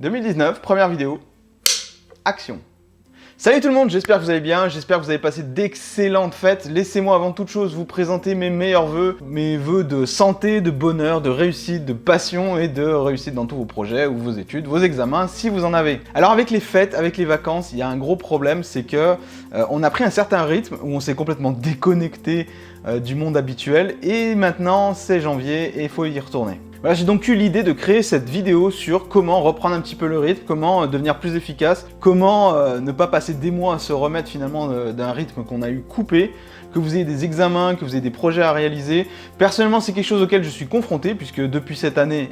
2019, première vidéo, action. Salut tout le monde, j'espère que vous allez bien, j'espère que vous avez passé d'excellentes fêtes. Laissez-moi avant toute chose vous présenter mes meilleurs vœux, mes vœux de santé, de bonheur, de réussite, de passion et de réussite dans tous vos projets ou vos études, vos examens, si vous en avez. Alors avec les fêtes, avec les vacances, il y a un gros problème, c'est que on a pris un certain rythme où on s'est complètement déconnecté du monde habituel et maintenant c'est janvier et il faut y retourner. Voilà, j'ai donc eu l'idée de créer cette vidéo sur comment reprendre un petit peu le rythme, comment devenir plus efficace, comment ne pas passer des mois à se remettre finalement d'un rythme qu'on a eu coupé, que vous ayez des examens, que vous ayez des projets à réaliser. Personnellement, c'est quelque chose auquel je suis confronté puisque depuis cette année,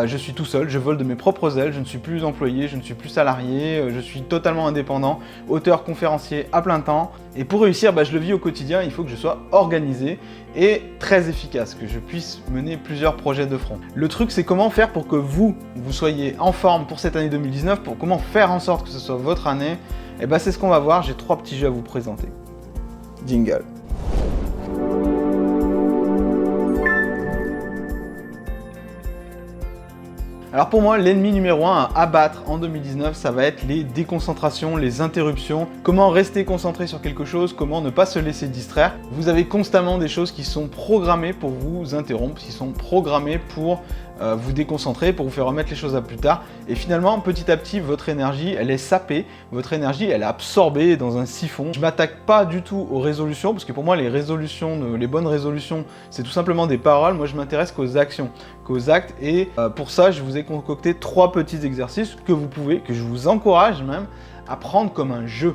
je suis tout seul, je vole de mes propres ailes, je ne suis plus employé, je ne suis plus salarié, je suis totalement indépendant, auteur, conférencier à plein temps. Et pour réussir, je le vis au quotidien, il faut que je sois organisé et très efficace, que je puisse mener plusieurs projets de front. Le truc, c'est comment faire pour que vous soyez en forme pour cette année 2019, pour comment faire en sorte que ce soit votre année. Et c'est ce qu'on va voir, j'ai 3 petits jeux à vous présenter. Jingle. Alors pour moi, l'ennemi numéro 1 à abattre en 2019, ça va être les déconcentrations, les interruptions. Comment rester concentré sur quelque chose, comment ne pas se laisser distraire. Vous avez constamment des choses qui sont programmées pour vous interrompre, qui sont programmées pour vous déconcentrer, pour vous faire remettre les choses à plus tard. Et finalement, petit à petit, votre énergie, elle est sapée, votre énergie, elle est absorbée dans un siphon. Je ne m'attaque pas du tout aux résolutions, parce que pour moi, les bonnes résolutions, c'est tout simplement des paroles. Moi, je m'intéresse qu'aux actions, qu'aux actes. Et pour ça, je vous ai concocté 3 petits exercices que vous pouvez, que je vous encourage même, à prendre comme un jeu.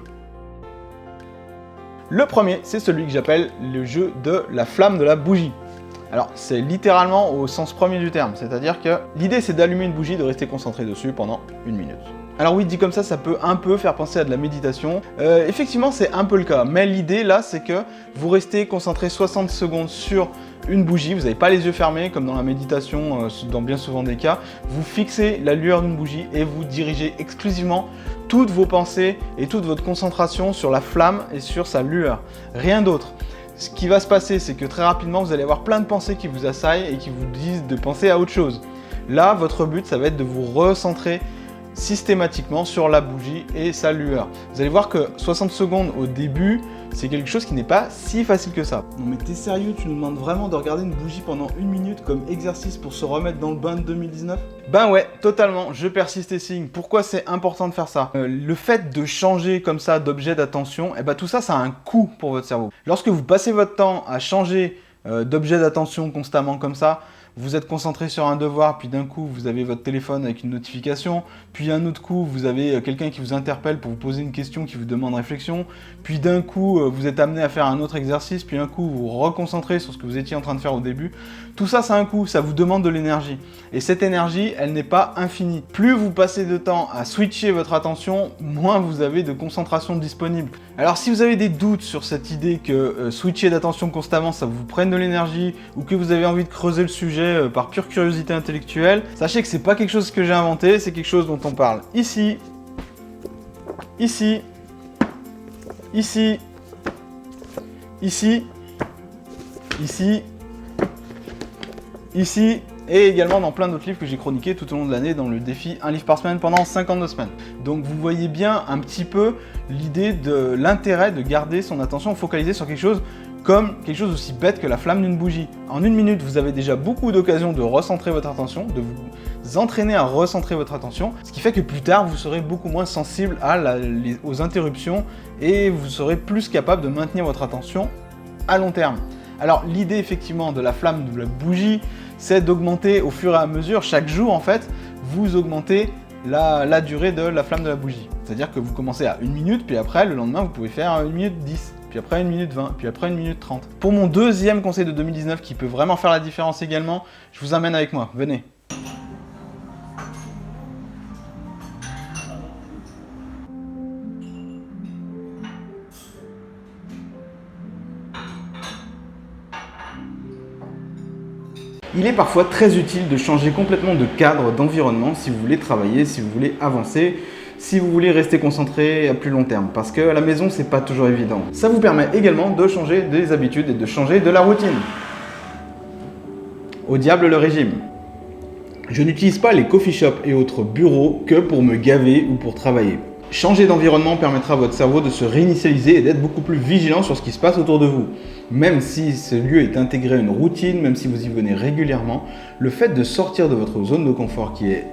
Le premier, c'est celui que j'appelle le jeu de la flamme de la bougie. Alors, c'est littéralement au sens premier du terme, c'est-à-dire que l'idée c'est d'allumer une bougie, de rester concentré dessus pendant 1 minute. Alors oui, dit comme ça peut un peu faire penser à de la méditation. Effectivement, c'est un peu le cas, mais l'idée là, c'est que vous restez concentré 60 secondes sur une bougie, vous n'avez pas les yeux fermés, comme dans la méditation, dans bien souvent des cas. Vous fixez la lueur d'une bougie et vous dirigez exclusivement toutes vos pensées et toute votre concentration sur la flamme et sur sa lueur, rien d'autre. Ce qui va se passer, c'est que très rapidement, vous allez avoir plein de pensées qui vous assaillent et qui vous disent de penser à autre chose. Là, votre but, ça va être de vous recentrer systématiquement sur la bougie et sa lueur. Vous allez voir que 60 secondes au début, c'est quelque chose qui n'est pas si facile que ça. Non mais t'es sérieux, tu nous demandes vraiment de regarder une bougie pendant 1 minute comme exercice pour se remettre dans le bain de 2019 ? Ben ouais, totalement, je persiste et signe. Pourquoi c'est important de faire ça ? Le fait de changer comme ça d'objet d'attention, tout ça, ça a un coût pour votre cerveau. Lorsque vous passez votre temps à changer d'objet d'attention constamment comme ça, vous êtes concentré sur un devoir, puis d'un coup, vous avez votre téléphone avec une notification, puis un autre coup, vous avez quelqu'un qui vous interpelle pour vous poser une question qui vous demande réflexion, puis d'un coup, vous êtes amené à faire un autre exercice, puis un coup, vous vous reconcentrez sur ce que vous étiez en train de faire au début. Tout ça, ça a un coût, ça vous demande de l'énergie. Et cette énergie, elle n'est pas infinie. Plus vous passez de temps à switcher votre attention, moins vous avez de concentration disponible. Alors si vous avez des doutes sur cette idée que switcher d'attention constamment, ça vous prenne de l'énergie, ou que vous avez envie de creuser le sujet par pure curiosité intellectuelle, sachez que c'est pas quelque chose que j'ai inventé, c'est quelque chose dont on parle ici, ici, ici, ici, ici, ici, et également dans plein d'autres livres que j'ai chroniqués tout au long de l'année dans le défi 1 livre par semaine pendant 52 semaines. Donc vous voyez bien un petit peu l'idée de l'intérêt de garder son attention focalisée sur quelque chose comme quelque chose aussi bête que la flamme d'une bougie. En 1 minute, vous avez déjà beaucoup d'occasions de recentrer votre attention, de vous entraîner à recentrer votre attention, ce qui fait que plus tard, vous serez beaucoup moins sensible aux interruptions et vous serez plus capable de maintenir votre attention à long terme. Alors l'idée effectivement de la flamme de la bougie, c'est d'augmenter au fur et à mesure, chaque jour en fait, vous augmentez la durée de la flamme de la bougie. C'est-à-dire que vous commencez à 1 minute, puis après, le lendemain, vous pouvez faire 1 minute 10. Puis après 1 minute 20, puis après 1 minute 30. Pour mon deuxième conseil de 2019 qui peut vraiment faire la différence également, je vous amène avec moi, venez. Il est parfois très utile de changer complètement de cadre, d'environnement si vous voulez travailler, si vous voulez avancer, si vous voulez rester concentré à plus long terme, parce que à la maison, c'est pas toujours évident. Ça vous permet également de changer des habitudes et de changer de la routine. Au diable le régime. Je n'utilise pas les coffee shops et autres bureaux que pour me gaver ou pour travailler. Changer d'environnement permettra à votre cerveau de se réinitialiser et d'être beaucoup plus vigilant sur ce qui se passe autour de vous. Même si ce lieu est intégré à une routine, même si vous y venez régulièrement, le fait de sortir de votre zone de confort qui est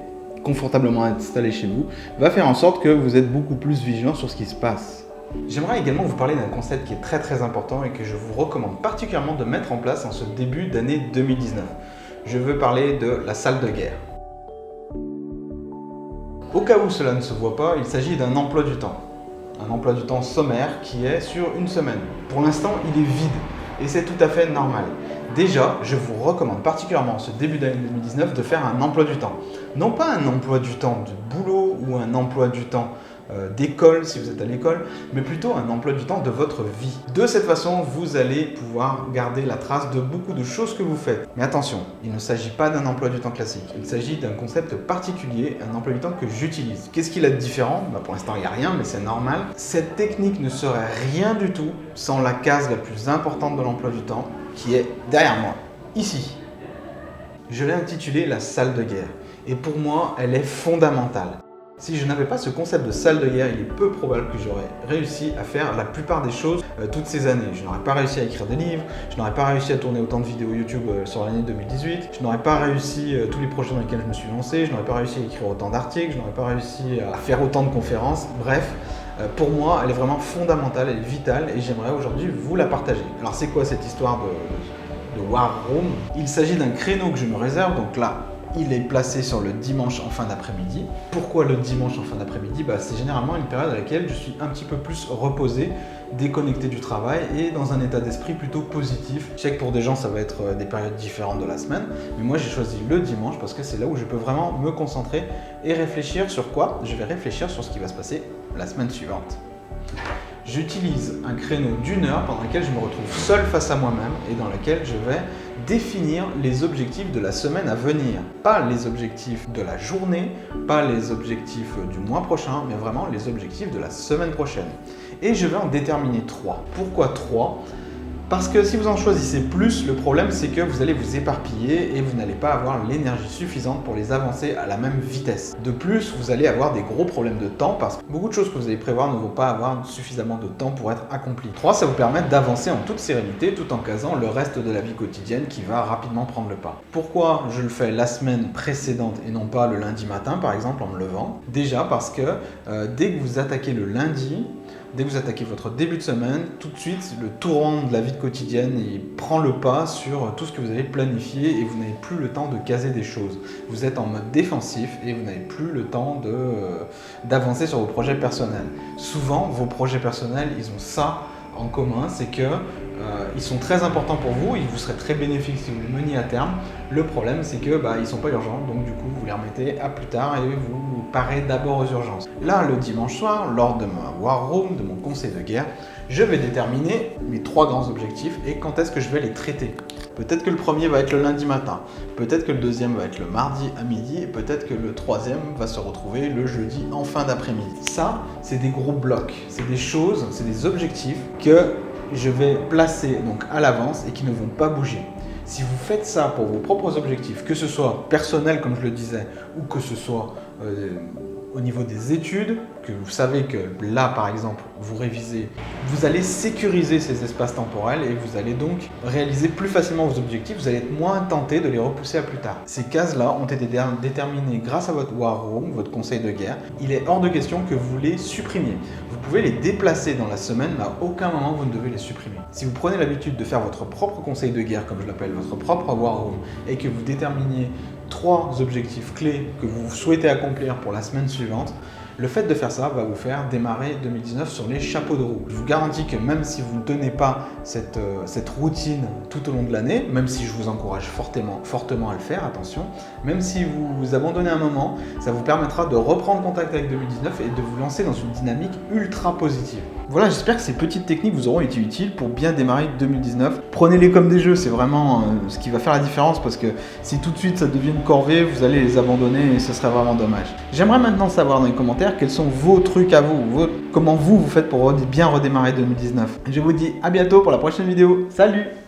confortablement installée chez vous va faire en sorte que vous êtes beaucoup plus vigilant sur ce qui se passe. J'aimerais également vous parler d'un concept qui est très important et que je vous recommande particulièrement de mettre en place en ce début d'année 2019. Je veux parler de la salle de guerre. Au cas où cela ne se voit pas, il s'agit d'un emploi du temps. Un emploi du temps sommaire qui est sur une semaine. Pour l'instant, il est vide et c'est tout à fait normal. Déjà, je vous recommande particulièrement en ce début d'année 2019 de faire un emploi du temps. Non pas un emploi du temps de boulot ou un emploi du temps d'école si vous êtes à l'école, mais plutôt un emploi du temps de votre vie. De cette façon, vous allez pouvoir garder la trace de beaucoup de choses que vous faites. Mais attention, il ne s'agit pas d'un emploi du temps classique. Il s'agit d'un concept particulier, un emploi du temps que j'utilise. Qu'est-ce qu'il a de différent? Pour l'instant, il n'y a rien, mais c'est normal. Cette technique ne serait rien du tout sans la case la plus importante de l'emploi du temps, qui est derrière moi, ici. Je l'ai intitulée la salle de guerre. Et pour moi, elle est fondamentale. Si je n'avais pas ce concept de salle de guerre, il est peu probable que j'aurais réussi à faire la plupart des choses toutes ces années. Je n'aurais pas réussi à écrire des livres, je n'aurais pas réussi à tourner autant de vidéos YouTube sur l'année 2018, je n'aurais pas réussi tous les projets dans lesquels je me suis lancé, je n'aurais pas réussi à écrire autant d'articles, je n'aurais pas réussi à faire autant de conférences. Bref, pour moi, elle est vraiment fondamentale, elle est vitale et j'aimerais aujourd'hui vous la partager. Alors c'est quoi cette histoire de War Room? Il s'agit d'un créneau que je me réserve, donc là, il est placé sur le dimanche en fin d'après-midi. Pourquoi le dimanche en fin d'après-midi? C'est généralement une période à laquelle je suis un petit peu plus reposé, déconnecté du travail et dans un état d'esprit plutôt positif. Je sais que pour des gens, ça va être des périodes différentes de la semaine, mais moi j'ai choisi le dimanche parce que c'est là où je peux vraiment me concentrer et réfléchir sur quoi? Je vais réfléchir sur ce qui va se passer la semaine suivante. J'utilise un créneau d'1 heure pendant lequel je me retrouve seul face à moi-même et dans lequel je vais définir les objectifs de la semaine à venir. Pas les objectifs de la journée, pas les objectifs du mois prochain, mais vraiment les objectifs de la semaine prochaine. Et je vais en déterminer 3. Pourquoi 3? Parce que si vous en choisissez plus, le problème c'est que vous allez vous éparpiller et vous n'allez pas avoir l'énergie suffisante pour les avancer à la même vitesse. De plus, vous allez avoir des gros problèmes de temps parce que beaucoup de choses que vous allez prévoir ne vont pas avoir suffisamment de temps pour être accomplies. 3, ça vous permet d'avancer en toute sérénité tout en casant le reste de la vie quotidienne qui va rapidement prendre le pas. Pourquoi je le fais la semaine précédente et non pas le lundi matin par exemple en me levant? Déjà parce que dès que vous attaquez le lundi, dès que vous attaquez votre début de semaine, tout de suite, le torrent de la vie quotidienne, il prend le pas sur tout ce que vous avez planifié et vous n'avez plus le temps de caser des choses. Vous êtes en mode défensif et vous n'avez plus le temps d'avancer sur vos projets personnels. Souvent, vos projets personnels, ils ont ça en commun, c'est que ils sont très importants pour vous, ils vous seraient très bénéfiques si vous les meniez à terme. Le problème, c'est que ils sont pas urgents, donc du coup, vous les remettez à plus tard et vous parez d'abord aux urgences. Là, le dimanche soir, lors de ma War Room, de mon conseil de guerre, je vais déterminer mes 3 grands objectifs et quand est-ce que je vais les traiter. Peut-être que le premier va être le lundi matin, peut-être que le deuxième va être le mardi à midi, et peut-être que le troisième va se retrouver le jeudi en fin d'après-midi. Ça, c'est des gros blocs, c'est des choses, c'est des objectifs que je vais placer donc à l'avance et qui ne vont pas bouger. Si vous faites ça pour vos propres objectifs, que ce soit personnel comme je le disais, ou que ce soit au niveau des études, que vous savez que là par exemple vous révisez, vous allez sécuriser ces espaces temporels et vous allez donc réaliser plus facilement vos objectifs, vous allez être moins tenté de les repousser à plus tard. Ces cases-là ont été déterminées grâce à votre War Room, votre conseil de guerre. Il est hors de question que vous les supprimiez. Vous pouvez les déplacer dans la semaine, mais à aucun moment vous ne devez les supprimer. Si vous prenez l'habitude de faire votre propre conseil de guerre, comme je l'appelle, votre propre War Room, et que vous déterminiez 3 objectifs clés que vous souhaitez accomplir pour la semaine suivante, le fait de faire ça va vous faire démarrer 2019 sur les chapeaux de roue. Je vous garantis que même si vous ne tenez pas cette routine tout au long de l'année, même si je vous encourage fortement à le faire, attention, même si vous abandonnez un moment, ça vous permettra de reprendre contact avec 2019 et de vous lancer dans une dynamique ultra positive. Voilà, j'espère que ces petites techniques vous auront été utiles pour bien démarrer 2019. Prenez-les comme des jeux, c'est vraiment ce qui va faire la différence parce que si tout de suite ça devient une corvée, vous allez les abandonner et ce serait vraiment dommage. J'aimerais maintenant savoir dans les commentaires quels sont vos trucs à vous, comment vous faites pour bien redémarrer 2019. Je vous dis à bientôt pour la prochaine vidéo. Salut!